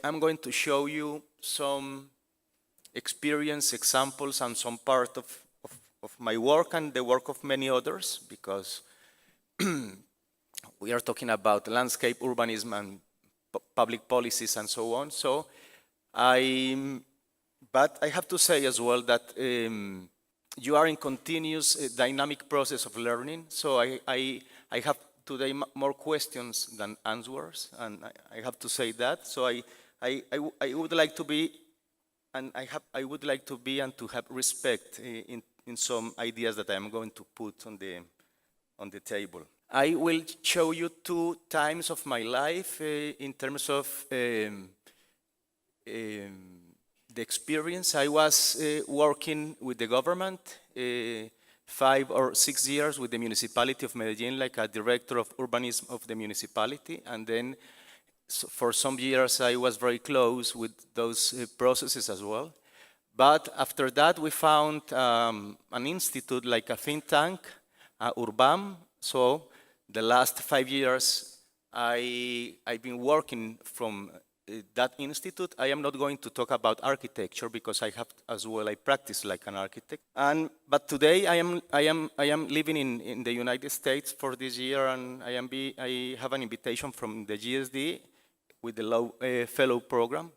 I'm going to show you some experience examples and some part of my work and the work of many others, because we are talking about landscape urbanism and public policies and so on. So but I have to say as well that you are in continuous dynamic process of learning. So I have today more questions than answers, and I have to say that. So I would like to be, and I would like to be and to have respect in some ideas that I am going to put on the table. I will show you 2 times of my life in terms of the experience. I was working with the government 5 or 6 years with the municipality of Medellin, like a director of urbanism of the municipality, and then for some years I was very close with those processes as well. But after that we found an institute, like a think tank, Urbam. So the last 5 years I've been working from that institute. I am not going to talk about architecture because I have as well, I practice like an architect. But today I am living in the United States for this year, and I have an invitation from the GSD with the Law Fellow program.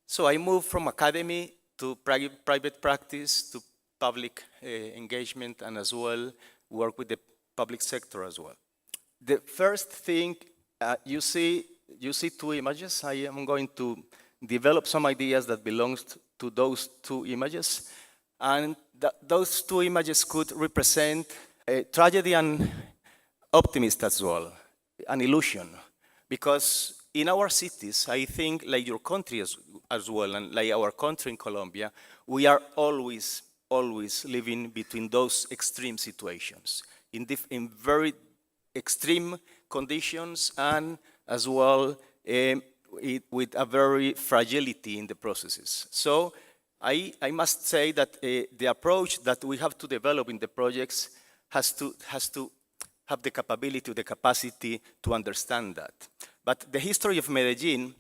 So I moved from academy to private practice to public engagement, and as well work with the public sector as well. The first thing you see 2 images. I am going to develop some ideas that belongs to those 2 images. And those 2 images could represent a tragedy and optimism as well, an illusion. Because in our cities, I think, like your country as well, and like our country in Colombia, we are always living between those extreme situations, in very extreme conditions, and as well with a very fragility in the processes. So I must say that the approach that we have to develop in the projects has to have the capability, the capacity to understand that. But the history of Medellin,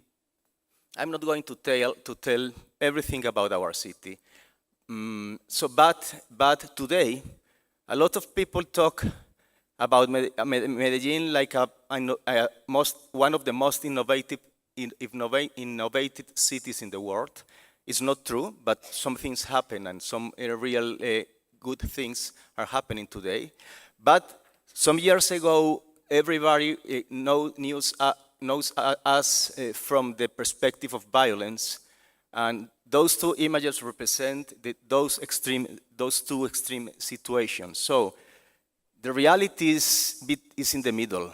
I'm not going to tell everything about our city. But today, a lot of people talk about Medellin like one of the most innovative cities in the world. It's not true, but some things happen, and some real good things are happening today. But some years ago, everybody knows us from the perspective of violence, and those 2 images represent those 2 extreme situations. So the reality is in the middle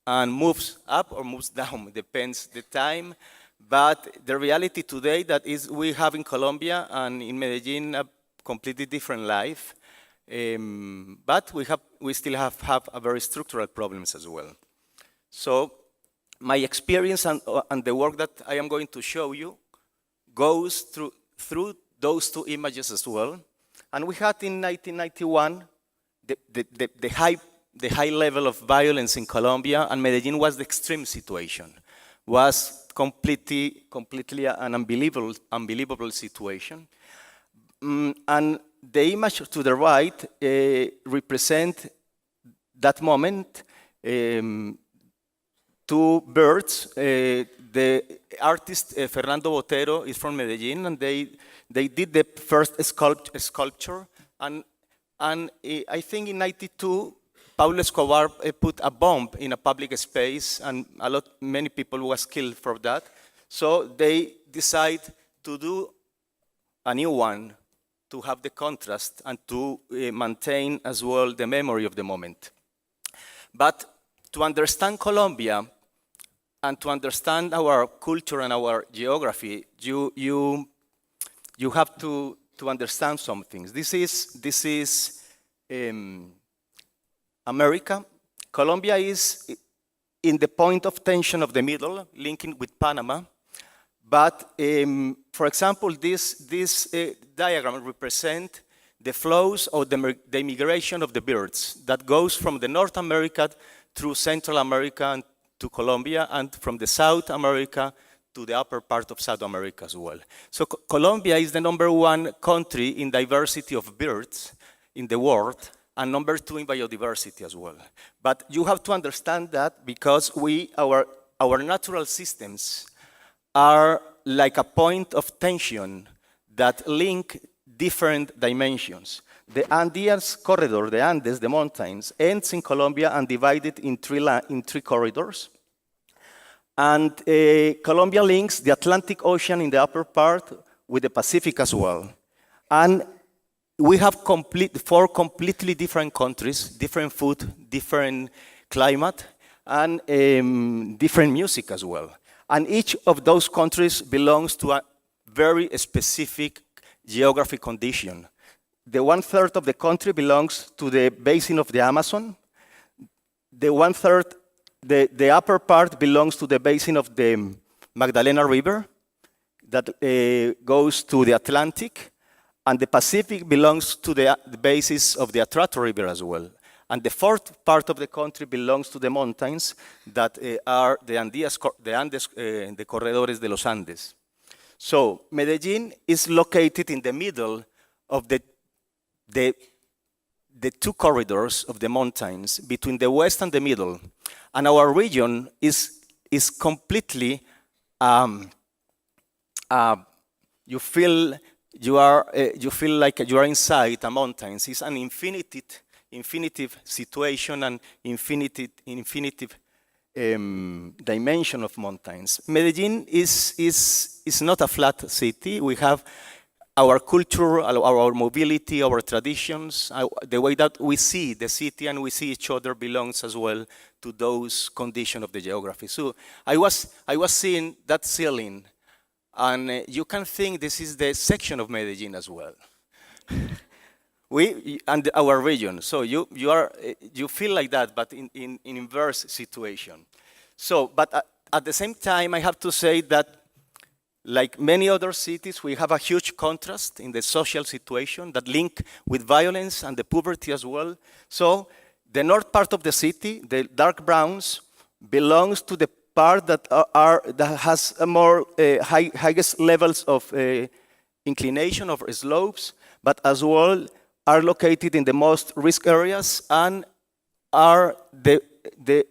and moves up or moves down, depends the time. But the reality today that is we have in Colombia and in Medellin a completely different life. But we still have a very structural problems as well. So my experience and the work that I am going to show you goes through those 2 images as well. And we had in 1991 the high level of violence in Colombia, and Medellin was the extreme situation. Was completely an unbelievable situation. And the image to the right represent that moment. 2 birds. The artist Fernando Botero is from Medellin, and they did the first sculpture. And I think in '92, Pablo Escobar put a bomb in a public space, and many people was killed for that. So they decide to do a new one to have the contrast and to maintain as well the memory of the moment. But to understand Colombia and to understand our culture and our geography, you have to understand some things. This is America. Colombia is in the point of tension of the middle, linking with Panama. But for example, this diagram represents the flows or the migration of the birds that goes from the North America through Central America to Colombia, and from the South America to the upper part of South America as well. So Colombia is the #1 country in diversity of birds in the world, and #2 in biodiversity as well. But you have to understand that because our natural systems are like a point of tension that link different dimensions. The Andes corridor, the Andes, the mountains, ends in Colombia and divided in three corridors. And Colombia links the Atlantic Ocean in the upper part with the Pacific as well. And we have four completely different countries, different food, different climate, and different music as well. And each of those countries belongs to a very specific geographic condition. The 1/3 of the country belongs to the basin of the Amazon. The 1/3, the upper part belongs to the basin of the Magdalena River that goes to the Atlantic. And the Pacific belongs to the basis of the Atrato River as well. And the 4th part of the country belongs to the mountains that are the Andes, the corredores de los Andes. So Medellin is located in the middle of the two corridors of the mountains, between the west and the middle. And our region is completely, you feel like you are inside the mountains. It's an infinitive situation and infinitive dimension of mountains. Medellin is not a flat city. We have our culture, our mobility, our traditions, the way that we see the city and we see each other belongs as well to those conditions of the geography. So I was seeing that ceiling, and you can think this is the section of Medellin as well. And our region. So you feel like that, but in inverse situation. So, but at the same time, I have to say that, like many other cities, we have a huge contrast in the social situation that link with violence and the poverty as well. So the north part of the city, the dark browns, belongs to the part that has a more highest levels of inclination of slopes, but as well are located in the most risk areas and are the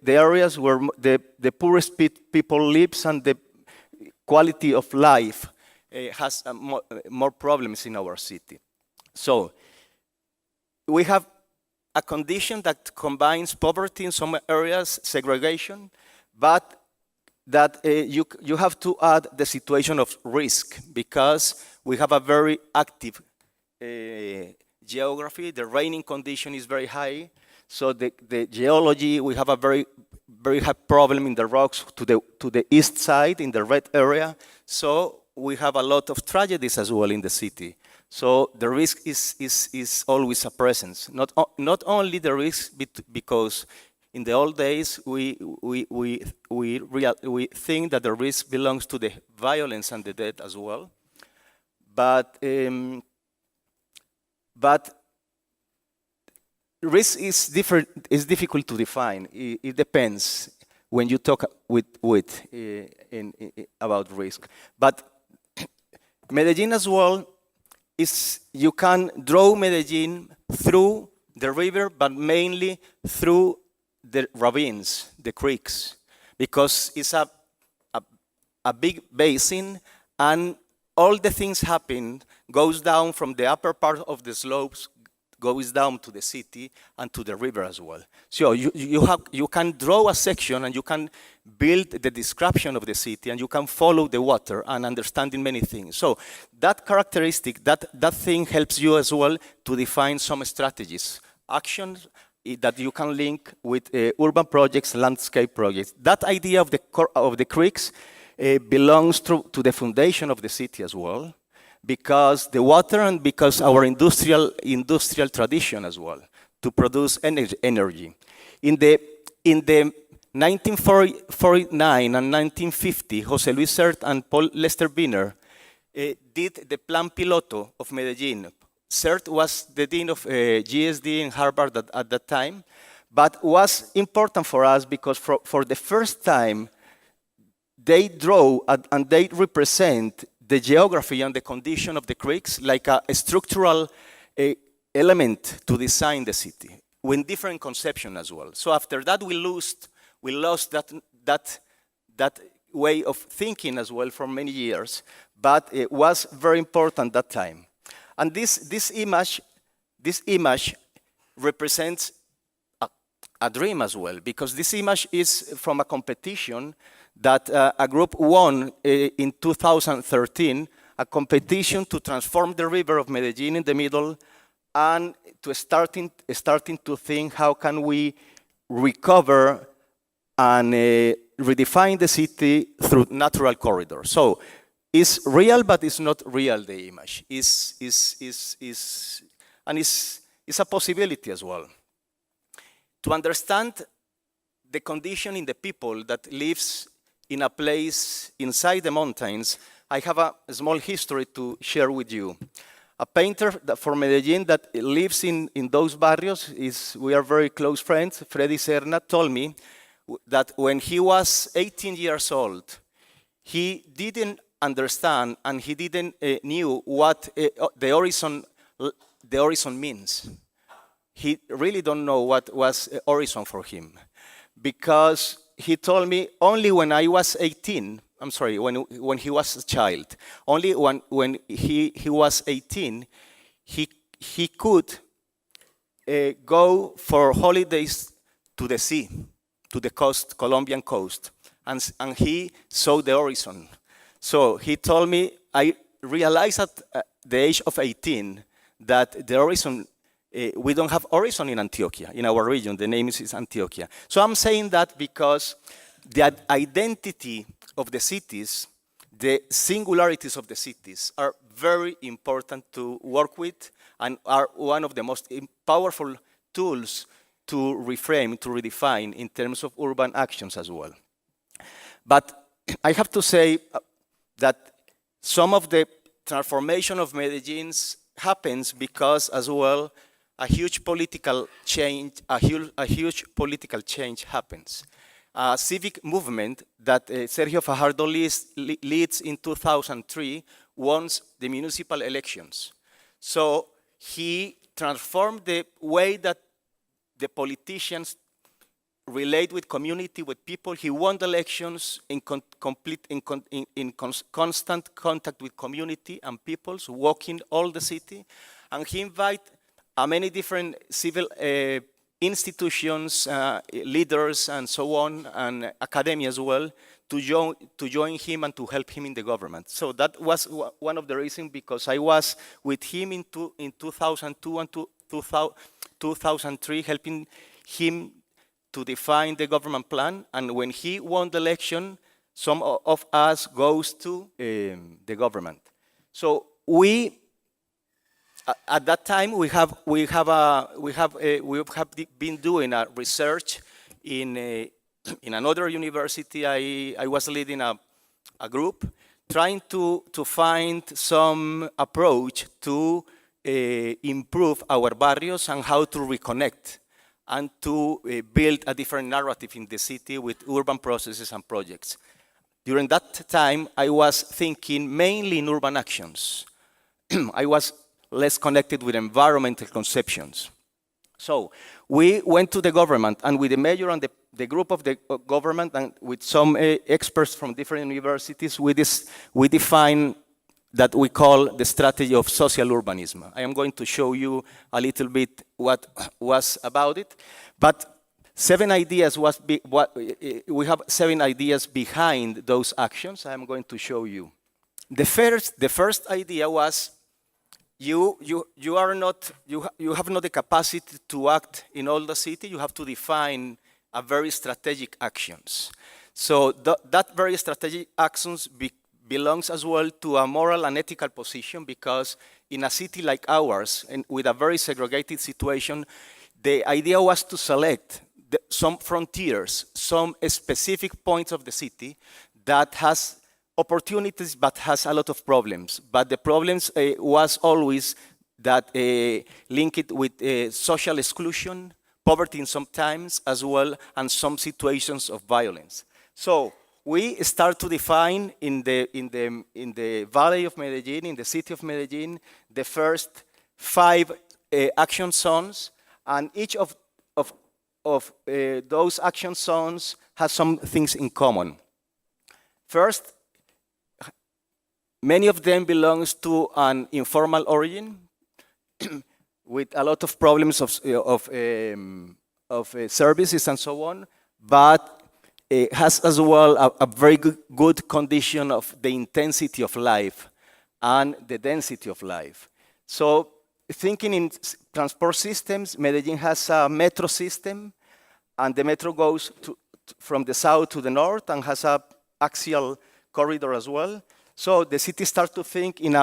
areas where the poorest people lives and the quality of life has more problems in our city. So we have a condition that combines poverty in some areas, segregation, but that you have to add the situation of risk because we have a very active geography. The raining condition is very high. So the geology, we have a very high problem in the rocks to the east side, in the red area. So we have a lot of tragedies as well in the city. So the risk is always a presence. Not only the risk because in the old days we think that the risk belongs to the violence and the death as well, but risk is difficult to define. It depends when you talk about risk. But Medellin as well you can draw Medellin through the river, but mainly through the ravines, the creeks, because it's a big basin, and all the things happen goes down from the upper part of the slopes, goes down to the city and to the river as well. So you can draw a section and you can build the description of the city and you can follow the water and understanding many things. So that characteristic, that thing helps you as well to define some strategies, actions that you can link with urban projects, landscape projects. That idea of the creeks belongs to the foundation of the city as well, because the water and because our industrial tradition as well to produce energy. In the 1949 and 1950, José Luis Sert and Paul Lester Wiener did the Plan Piloto of Medellin. Sert was the dean of GSD in Harvard at that time, But was important for us because for the first time, they draw and they represent the geography and the condition of the creeks like a structural element to design the city, with different conception as well. So after that, we lost that way of thinking as well for many years, but it was very important that time. And this image represents a dream as well, because this image is from a competition that a group won in 2013, a competition to transform the river of Medellín in the middle and to starting to think how can we recover and redefine the city through natural corridors. So it's real, but it's not real, the image. It's a possibility as well. To understand the condition in the people that lives in a place inside the mountains, I have a small history to share with you. A painter from Medellin that lives in those barrios, we are very close friends, Freddy Serna, told me that when he was 18 years old, he didn't understand and he didn't knew what the horizon means. He really don't know what was horizon for him, because he told me only when I was 18, I'm sorry, when he was a child, only when he was 18, he could go for holidays to the sea, to the coast, Colombian coast, and he saw the horizon. So he told me, I realized at the age of 18 that the horizon, we don't have horizon in Antioquia, in our region, the name is Antioquia. So I'm saying that because the identity of the cities, the singularities of the cities are very important to work with and are one of the most powerful tools to reframe, to redefine in terms of urban actions as well. But I have to say that some of the transformation of Medellin happens because as well a huge political change happens. A civic movement that Sergio Fajardo leads in 2003 wants the municipal elections. So he transformed the way that the politicians relate with community, with people. He won the elections in constant contact with community and peoples, walking all the city, and he invited many different civil institutions, leaders, and so on, and academia as well, to join him and to help him in the government. So that was one of the reasons, because I was with him in 2002 and 2003, helping him to define the government plan. And when he won the election, some of us goes to the government. So at that time, we have been doing a research in another university. I was leading a group trying to find some approach to improve our barrios and how to reconnect and to build a different narrative in the city with urban processes and projects. During that time, I was thinking mainly in urban actions. I was less connected with environmental conceptions. So we went to the government, and with the mayor and the group of the government and with some experts from different universities, we defined that we call the strategy of social urbanism. I am going to show you a little bit what was about it, but we have 7 ideas behind those actions. I am going to show you. The first idea was you have not the capacity to act in all the city. You have to define a very strategic actions. So that very strategic actions belongs as well to a moral and ethical position, because in a city like ours, and with a very segregated situation, the idea was to select some frontiers, some specific points of the city that has opportunities but has a lot of problems. But the problems was always that linked with social exclusion, poverty in some times as well, and some situations of violence. So we start to define in the valley of Medellin, in the city of Medellin, the first 5 action zones, and each of those action zones has some things in common. First, many of them belongs to an informal origin with a lot of problems of services and so on, but it has as well a very good condition of the intensity of life and the density of life. So thinking in transport systems, Medellin has a metro system, and the metro goes from the south to the north and has a axial corridor as well. So the city starts to think in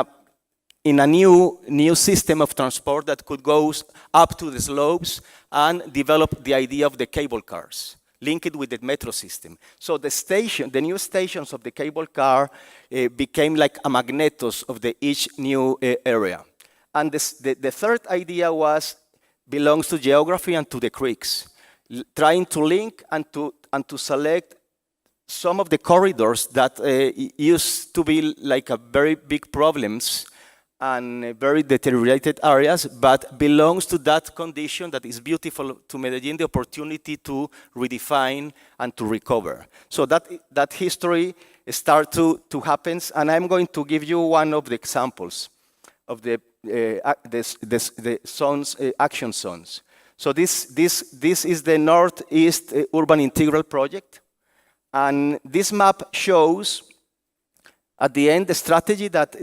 a new system of transport that could go up to the slopes and develop the idea of the cable cars, link it with the metro system. So the new stations of the cable car became like a magnetos of each new area. And the third idea belongs to geography and to the creeks, trying to link and to select some of the corridors that used to be like a very big problems and very deteriorated areas, but belongs to that condition that is beautiful to Medellin, the opportunity to redefine and to recover. So that history start to happen, and I'm going to give you one of the examples of the zones, action zones. So this is the Northeast Urban Integral Project, and this map shows at the end the strategy that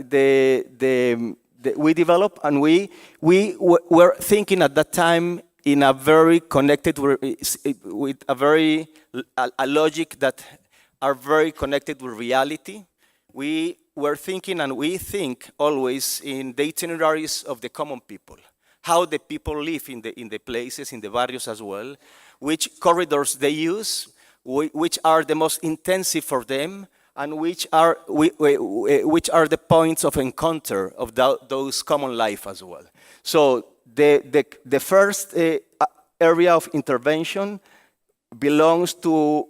we developed, and we were thinking at that time in a very connected with a logic that are very connected with reality. We were thinking, and we think always, in the itineraries of the common people, how the people live in the places, in the barrios as well, which corridors they use, which are the most intensive for them, and which are the points of encounter of those common life as well. So the first area of intervention belongs to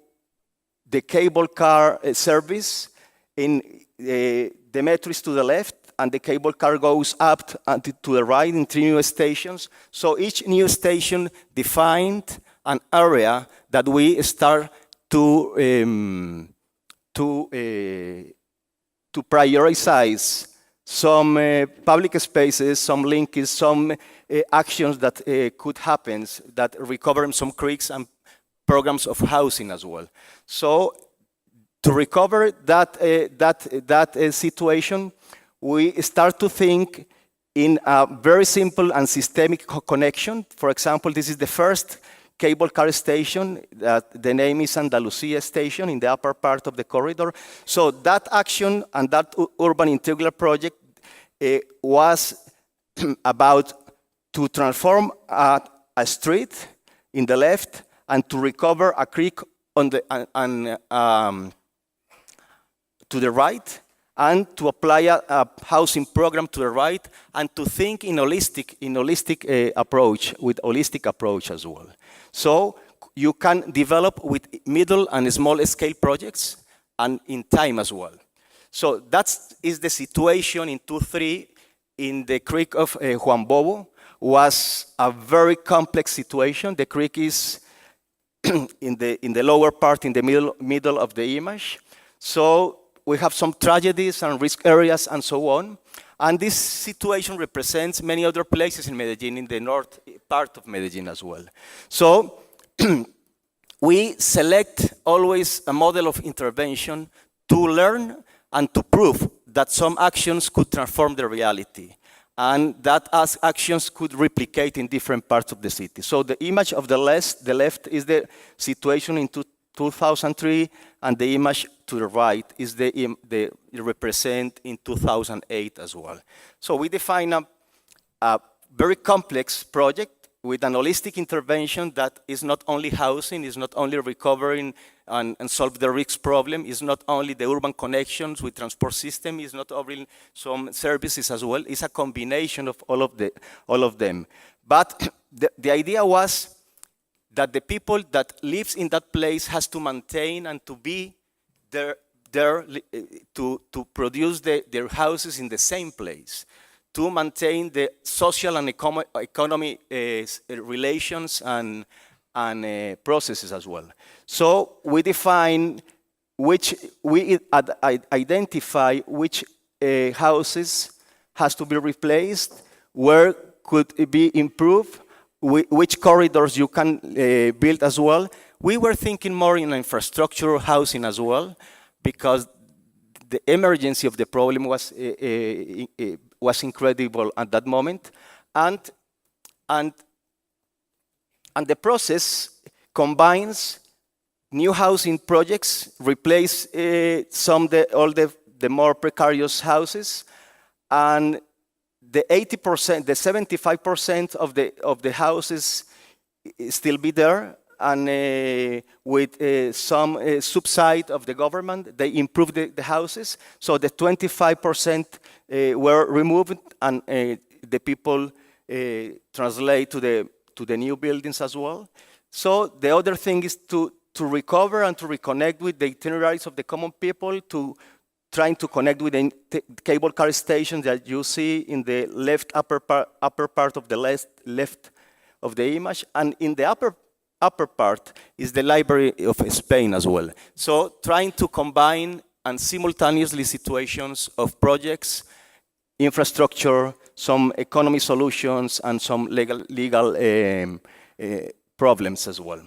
the cable car service. The metro is to the left, and the cable car goes up and to the right in 3 new stations. So each new station defined an area that we start to prioritize some public spaces, some links, some actions that could happen that recover some creeks and programs of housing as well. So to recover that situation, we start to think in a very simple and systemic connection. For example, this is the first cable car station, that the name is Andalusia Station in the upper part of the corridor. So that action and that urban integral project was about to transform a street in the left and to recover a creek on the to the right, and to apply a housing program to the right, and to think in holistic approach, with holistic approach as well. So you can develop with middle and small scale projects and in time as well. So that is the situation in 2003 in the creek of Juan Bobo. Was a very complex situation. The creek is in the lower part, in the middle of the image. So we have some tragedies and risk areas and so on. And this situation represents many other places in Medellin, in the north part of Medellin as well. So we select always a model of intervention to learn and to prove that some actions could transform the reality, and that as actions could replicate in different parts of the city. So the image of the left is the situation in 2003, and the image to the right is the represent in 2008 as well. So we define a very complex project with an holistic intervention that is not only housing, is not only recovering and solve the risk problem, is not only the urban connections with transport system, is not only some services as well, it's a combination of all of them. But the idea was that the people that lives in that place has to maintain and to be there to produce their houses in the same place, to maintain the social and economy relations and processes as well. So we define we identify which houses has to be replaced, where could it be improved, which corridors you can build as well. We were thinking more in infrastructure housing as well, because the emergency of the problem was incredible at that moment, and the process combines new housing projects, replace all the more precarious houses, and the 80%, the 75% of the houses still be there, and with some subside of the government, they improved the houses. So the 25% were removed, and the people translate to the new buildings as well. So the other thing is to recover and to reconnect with the itineraries of the common people, to trying to connect with the cable car stations that you see in the left upper part of the left of the image, and in the upper part is the Library of Spain as well. So trying to combine and simultaneously situations of projects, infrastructure, some economy solutions, and some legal problems as well.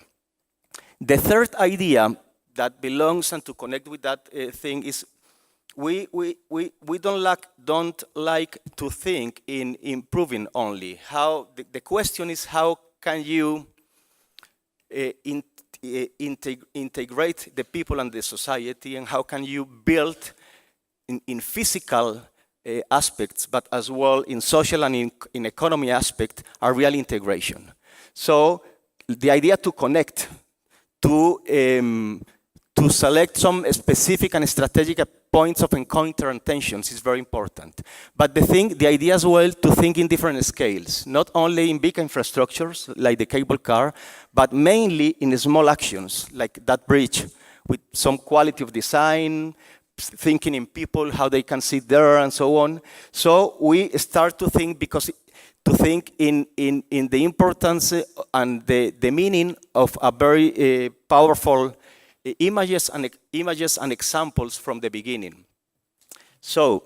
The third idea that belongs and to connect with that thing is we don't like to think in improving only. How the question is, how can you integrate the people and the society, and how can you build in physical aspects, but as well in social and in economy aspect, a real integration. So the idea to connect, to select some specific and strategic points of encounter and tensions is very important. But the idea as well to think in different scales, not only in big infrastructures like the cable car, but mainly in small actions like that bridge, with some quality of design, thinking in people, how they can sit there and so on. So we start to think in the importance and the meaning of a very powerful images and examples from the beginning. So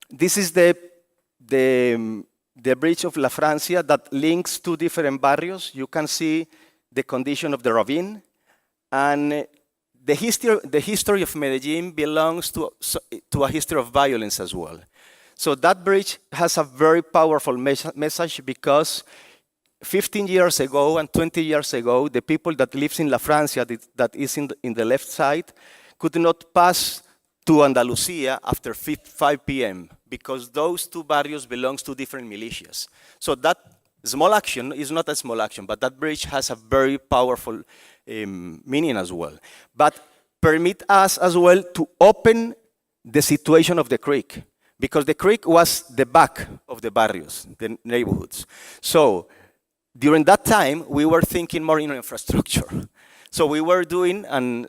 this is the bridge of La Francia that links two different barrios. You can see the condition of the ravine, and the history of Medellin belongs to a history of violence as well. So that bridge has a very powerful message, because 15 years ago and 20 years ago, the people that lives in La Francia, that is in the left side, could not pass to Andalusia after 5 p.m. because those two barrios belongs to different militias. So that small action is not a small action, but that bridge has a very powerful meaning as well. But permit us as well to open the situation of the creek, because the creek was the back of the barrios, the neighborhoods. So during that time, we were thinking more in infrastructure. So we were doing, and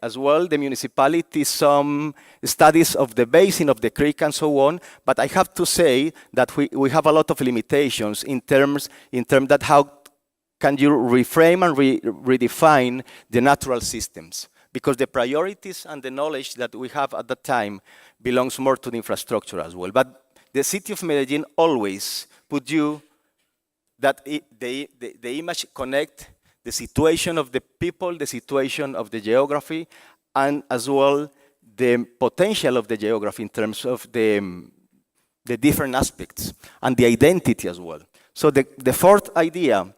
as well, the municipality, some studies of the basin of the creek and so on. But I have to say that we have a lot of limitations in terms that how can you reframe and redefine the natural systems? Because the priorities and the knowledge that we have at that time belongs more to the infrastructure as well. But the city of Medellin always put you that the image connect the situation of the people, the situation of the geography, and as well the potential of the geography in terms of the different aspects, and the identity as well. So the fourth idea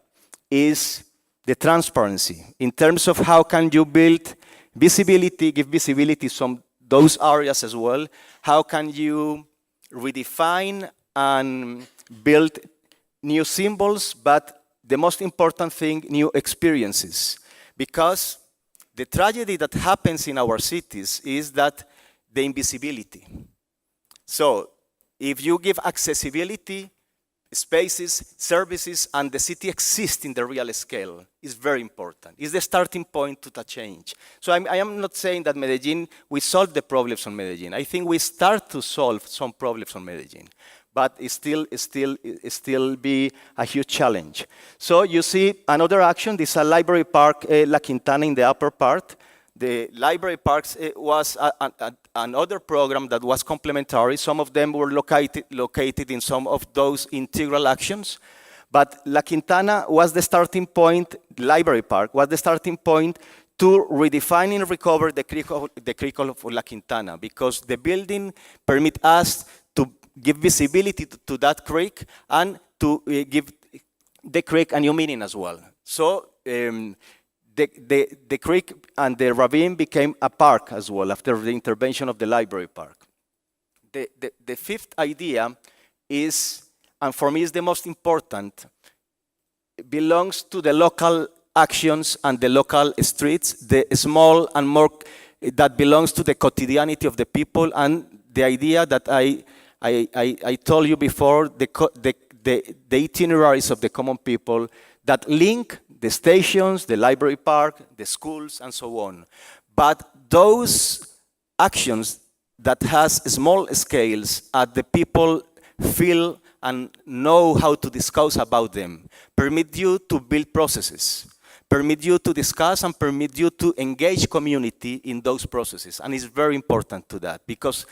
is the transparency, in terms of how can you build visibility, give visibility to those areas as well. How can you redefine and build new symbols, but the most important thing, new experiences. Because the tragedy that happens in our cities is that the invisibility. So if you give accessibility spaces, services, and the city exists in the real scale is very important. It's the starting point to the change. So I am not saying that Medellin, we solve the problems on Medellin. I think we start to solve some problems on Medellin, but it still be a huge challenge. So you see another action, this is a library park, La Quintana in the upper part. The library parks was another program that was complementary. Some of them were located in some of those integral actions. But La Quintana was the starting point, library park was the starting point to redefine and recover the creek of La Quintana, because the building permit us to give visibility to that creek and to give the creek a new meaning as well. So the creek and the ravine became a park as well after the intervention of the library park. The fifth idea is, and for me is the most important, belongs to the local actions and the local streets, the small and more, that belongs to the quotidianity of the people, and the idea that I told you before, the itineraries of the common people that link the stations, the library park, the schools, and so on. But those actions that has small scales at the people feel and know how to discuss about them, permit you to build processes, permit you to discuss and permit you to engage community in those processes. And it's very important to that, because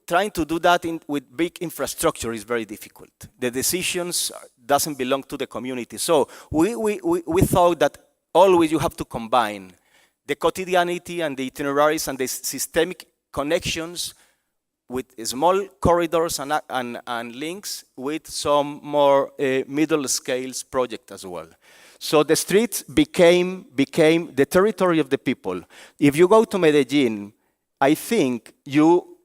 trying to do that with big infrastructure is very difficult. The decisions doesn't belong to the community. So we thought that always you have to combine the quotidianity and the itineraries and the systemic connections with small corridors and links with some more middle scales project as well. So the streets became the territory of the people. If you go to Medellin, I think you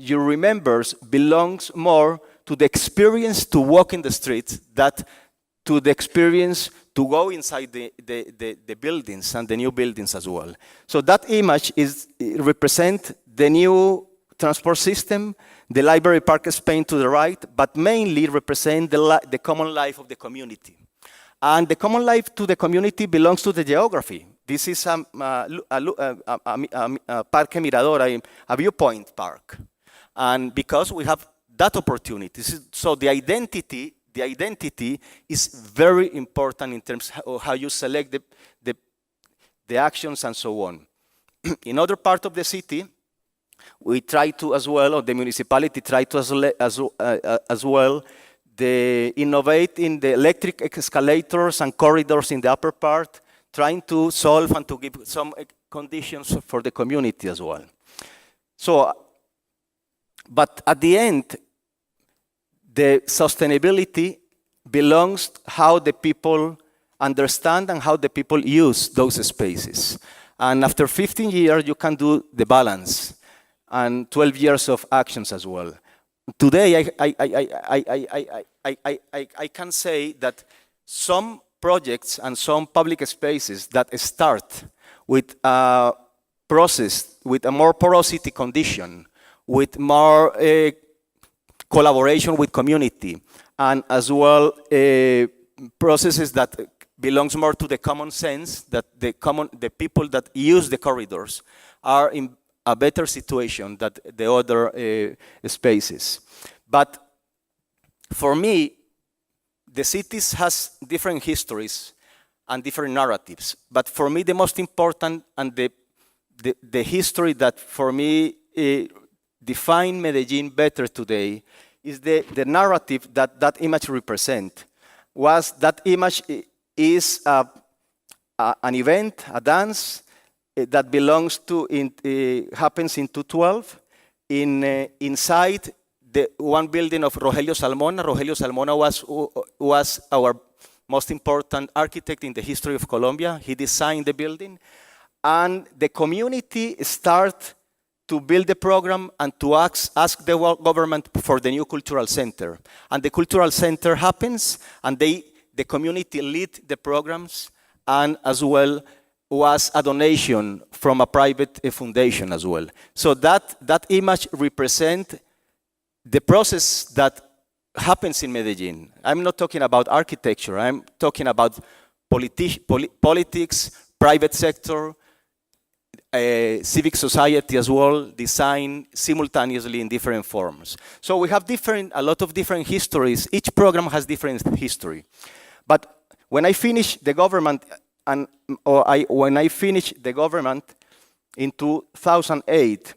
remembers belongs more to the experience to walk in the streets than to the experience to go inside the buildings and the new buildings as well. So that image represent the new transport system, the library park Spain to the right, but mainly represent the common life of the community. And the common life to the community belongs to the geography. This is a Parque Mirador, a viewpoint park. And because we have that opportunity, so the identity is very important in terms of how you select the actions and so on. In other part of the city, we try to as well, or the municipality try to as well, innovate in the electric escalators and corridors in the upper part, trying to solve and to give some conditions for the community as well. So, but at the end, the sustainability belongs how the people understand and how the people use those spaces. And after 15 years, you can do the balance, and 12 years of actions as well. Today, I can say that some projects and some public spaces that start with a process, with a more porosity condition, with more collaboration with community, and as well processes that belongs more to the common sense, that the people that use the corridors are in a better situation than the other spaces. But for me, the cities has different histories and different narratives. But for me, the most important and the history that for me define Medellin better today is the narrative that image represent. Was that image is an event, a dance that belongs to happens in 2012 inside the one building of Rogelio Salmona. Rogelio Salmona was our most important architect in the history of Colombia. He designed the building, and the community start to build the program and to ask the government for the new cultural center. And the cultural center happens, and the community lead the programs, and as well was a donation from a private foundation as well. So that image represent the process that happens in Medellin. I'm not talking about architecture. I'm talking about politics, private sector, civic society as well, design simultaneously in different forms. So we have a lot of different histories. Each program has different history. But when I finished the government, when I finished the government in 2008,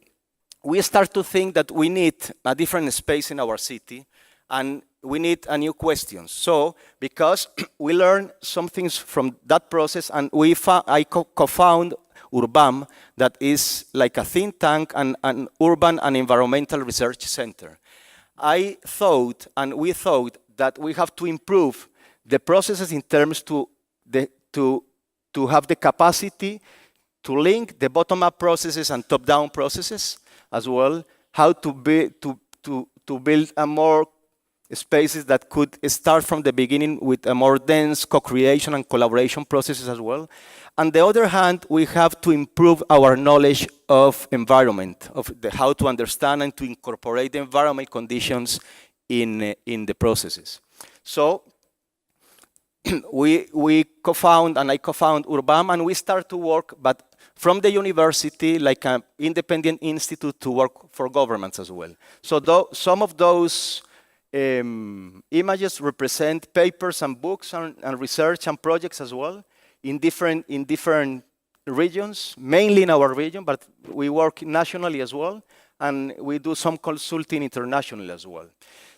we start to think that we need a different space in our city, and we need a new question. So, because we learned some things from that process, and I co-found URBAM, that is like a think tank and an urban and environmental research center. I thought, and we thought, that we have to improve the processes in terms to have the capacity to link the bottom-up processes and top-down processes as well, how to build a more spaces that could start from the beginning with a more dense co-creation and collaboration processes as well. On the other hand, we have to improve our knowledge of environment, of how to understand and to incorporate the environment conditions in the processes. So we co-found, and I co-found URBAM, and we start to work, but from the university, like an independent institute, to work for governments as well. So some of those images represent papers and books and research and projects as well in different regions, mainly in our region, but we work nationally as well, and we do some consulting internationally as well.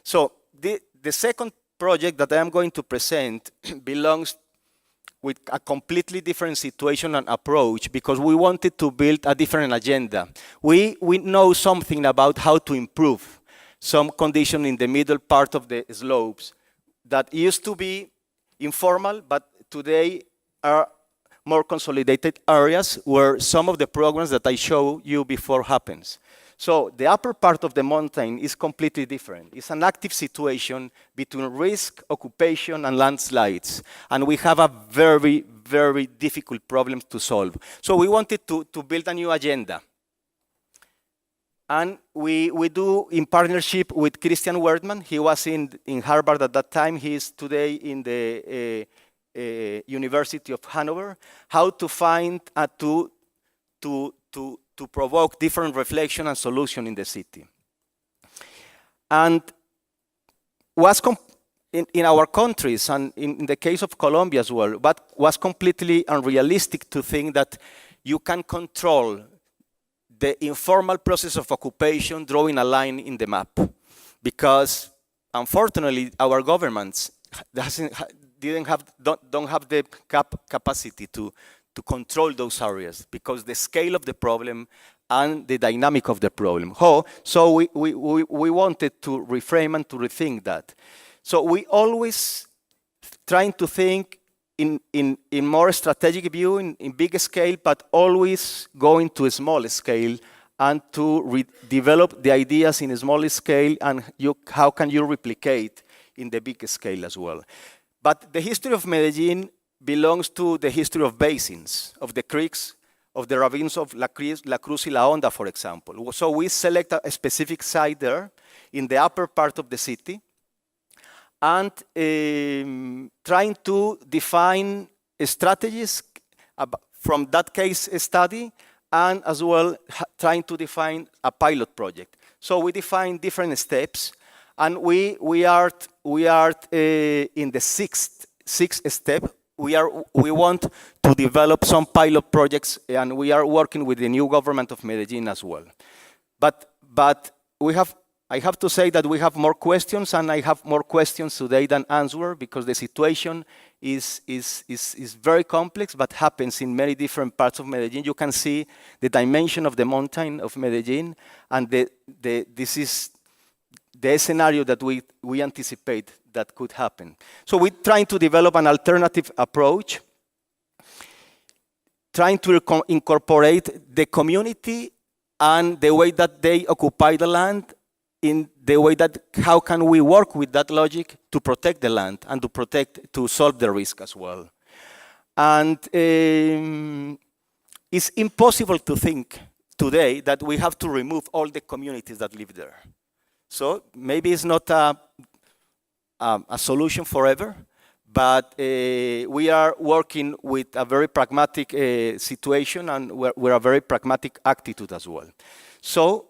So the second project that I am going to present belongs with a completely different situation and approach, because we wanted to build a different agenda. We know something about how to improve some condition in the middle part of the slopes that used to be informal, but today are more consolidated areas where some of the programs that I showed you before happens. So the upper part of the mountain is completely different. It's an active situation between risk, occupation, and landslides. And we have a very, very difficult problem to solve. So we wanted to build a new agenda. And we do in partnership with Christian Wertmann. He was in Harvard at that time. He is today in the University of Hanover. How to find to provoke different reflection and solution in the city. And was in our countries, and in the case of Colombia as well, but was completely unrealistic to think that you can control the informal process of occupation drawing a line in the map. Because unfortunately, our governments don't have the capacity to control those areas, because the scale of the problem and the dynamic of the problem. So we wanted to reframe and to rethink that. So we always trying to think in more strategic view, in big scale, but always going to a small scale and to develop the ideas in a small scale, and how can you replicate in the big scale as well. But the history of Medellin belongs to the history of basins, of the creeks, of the ravines of La Cruz y La Honda, for example. So we select a specific site there in the upper part of the city, and trying to define strategies from that case study, and as well trying to define a pilot project. So we define different steps, and we are in the sixth step. We want to develop some pilot projects, and we are working with the new government of Medellin as well. But I have to say that we have more questions, and I have more questions today than answers, because the situation is very complex, but happens in many different parts of Medellin. You can see the dimension of the mountain of Medellin, and this is the scenario that we anticipate that could happen. So we're trying to develop an alternative approach, trying to incorporate the community and the way that they occupy the land, in the way that how can we work with that logic to protect the land and to solve the risk as well. And it's impossible to think today that we have to remove all the communities that live there. So maybe it's not a a solution forever, but we are working with a very pragmatic situation, and we're a very pragmatic attitude as well. So,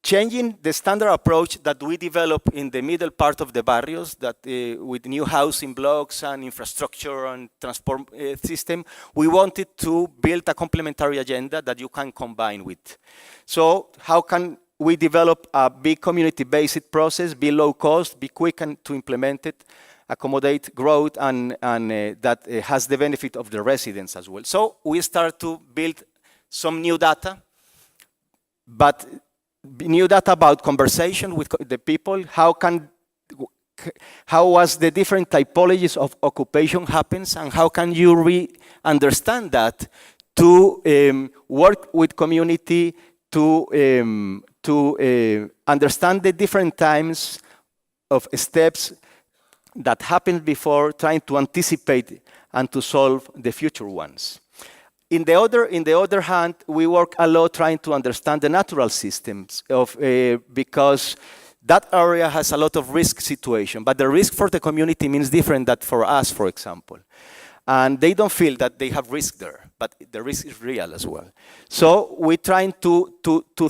changing the standard approach that we develop in the middle part of the barrios, that with new housing blocks and infrastructure and transport system, we wanted to build a complementary agenda that you can combine with. So how can we develop a big community-based process, be low cost, be quick to implement it, accommodate growth, and that has the benefit of the residents as well. So we start to build some new data, but new data about conversation with the people, how was the different typologies of occupation happens, and how can you understand that to work with community, to understand the different times of steps that happened before, trying to anticipate and to solve the future ones. In the other hand, we work a lot trying to understand the natural systems because that area has a lot of risk situation, but the risk for the community means different than for us, for example. And they don't feel that they have risk there, but the risk is real as well. So we're trying to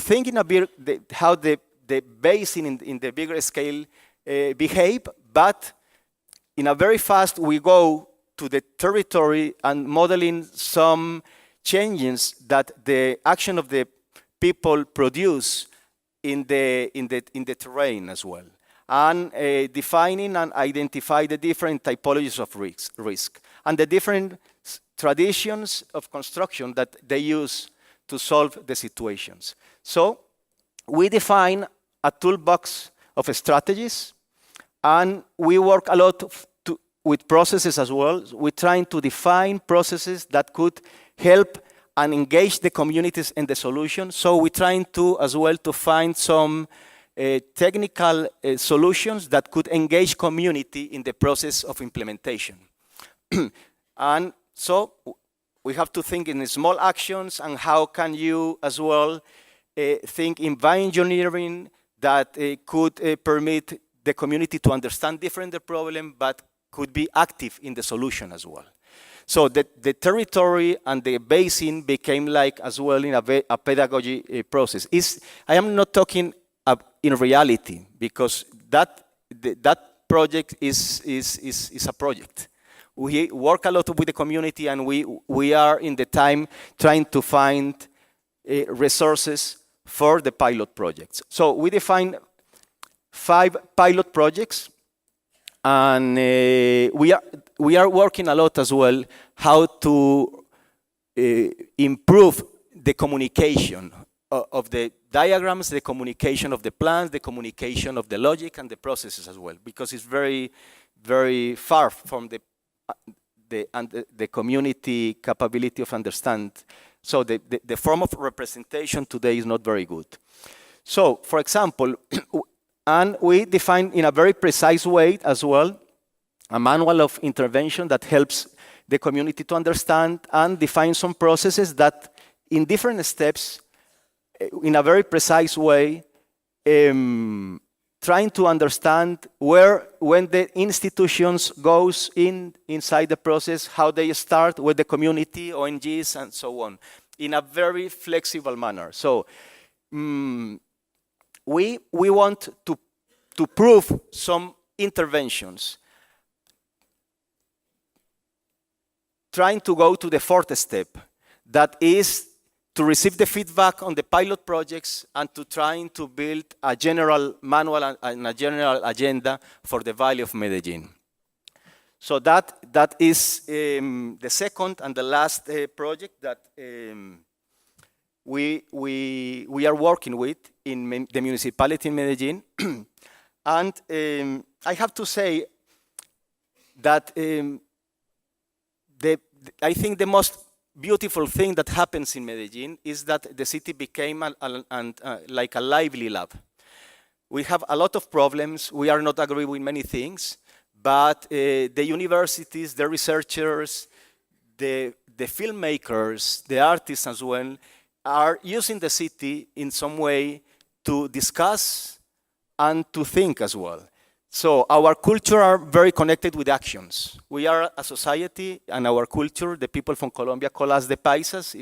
think in a bit how the basin in the bigger scale behave, but in a very fast we go to the territory and modeling some changes that the action of the people produce in the terrain as well, and defining and identify the different typologies of risk and the different traditions of construction that they use to solve the situations. So we define a toolbox of strategies, and we work a lot with processes as well. We're trying to define processes that could help and engage the communities in the solution. So we're trying to, as well, to find some technical solutions that could engage community in the process of implementation. And so we have to think in small actions, and how can you, as well, think in bioengineering that could permit the community to understand different the problem, but could be active in the solution as well. So the territory and the basin became like as well in a pedagogy process. I am not talking in reality, because that project is a project. We work a lot with the community, and we are in the time trying to find resources for the pilot projects. So we define 5 pilot projects. And we are working a lot as well how to improve the communication of the diagrams, the communication of the plans, the communication of the logic and the processes as well, because it's very, very far from the community capability of understand. So the form of representation today is not very good. So, for example, and we define in a very precise way as well a manual of intervention that helps the community to understand and define some processes that in different steps, in a very precise way, trying to understand when the institutions goes inside the process, how they start with the community, ONGs, and so on, in a very flexible manner. So, we want to prove some interventions, trying to go to the 4th step, that is to receive the feedback on the pilot projects and to trying to build a general manual and a general agenda for the Valley of Medellin. So that is the second and the last project that we are working with in the municipality in Medellin. And I have to say that I think the most beautiful thing that happens in Medellin is that the city became like a lively lab. We have a lot of problems. We are not agree with many things, but the universities, the researchers, the filmmakers, the artists as well, are using the city in some way to discuss and to think as well. So our culture are very connected with actions. We are a society, and our culture, the people from Colombia call us the paisas.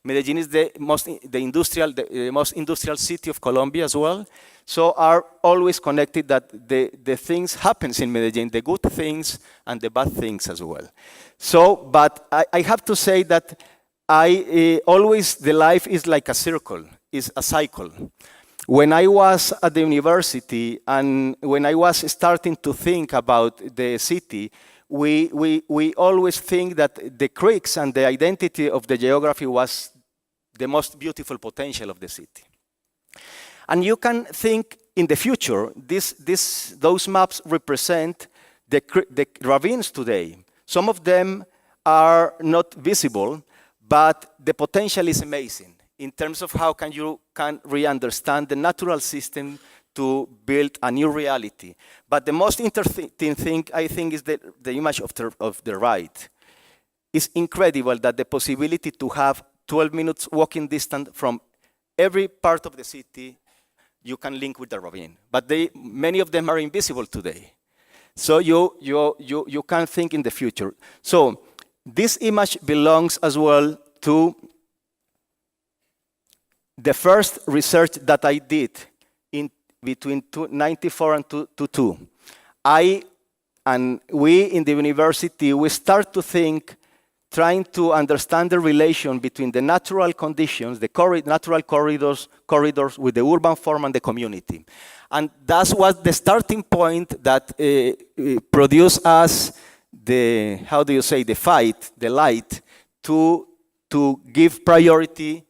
Medellin is the most industrial city of Colombia as well. So are always connected that the things happens in Medellin, the good things and the bad things as well. So, but I have to say that always the life is like a circle, is a cycle. When I was at the university and when I was starting to think about the city, we always think that the creeks and the identity of the geography was the most beautiful potential of the city. And you can think in the future, those maps represent the ravines today. Some of them are not visible, but the potential is amazing in terms of how you can re-understand the natural system to build a new reality. But the most interesting thing, I think, is the image of the right. It's incredible that the possibility to have 12 minutes walking distance from every part of the city, you can link with the ravine. But many of them are invisible today. So you can think in the future. So this image belongs as well to the first research that I did in between 1994 and 2002. We in the university, we start to think, trying to understand the relation between the natural conditions, the natural corridors with the urban form and the community. And that was the starting point that produced us the light to give priority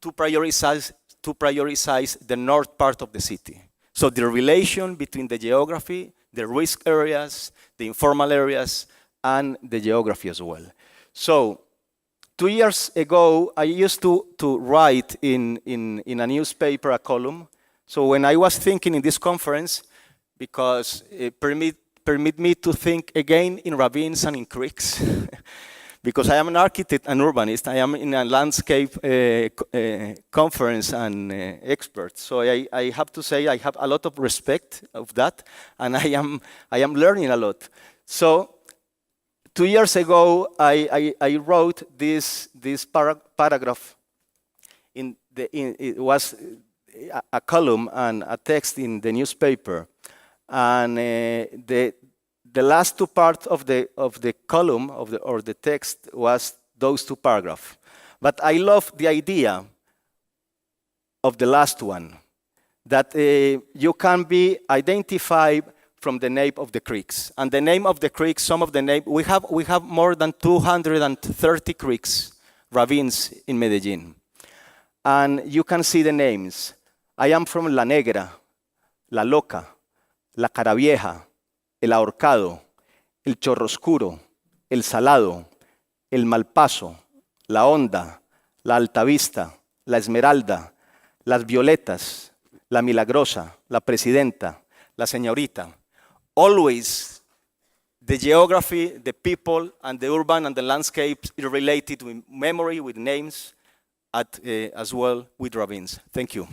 to prioritize the north part of the city. So the relation between the geography, the risk areas, the informal areas, and the geography as well. So 2 years ago, I used to write in a newspaper a column. So when I was thinking in this conference, because it permit me to think again in ravines and in creeks, because I am an architect and urbanist, I am in a landscape conference and expert. So I have to say I have a lot of respect of that, and I am learning a lot. So 2 years ago, I wrote this paragraph. It was a column and a text in the newspaper, and the last two parts of the column or the text was those two paragraphs. But I love the idea of the last one, that you can be identified from the name of the creeks. And the name of the creeks, some of the name, we have more than 230 creeks, ravines in Medellin. And you can see the names. I am from La Negra, La Loca, La Caravieja, El Ahorcado, El Chorroscuro, El Salado, El Malpaso, La Honda, La Altavista, La Esmeralda, Las Violetas, La Milagrosa, La Presidenta, La Señorita. Always the geography, the people, and the urban and the landscapes are related with memory, with names, as well with ravines. Thank you.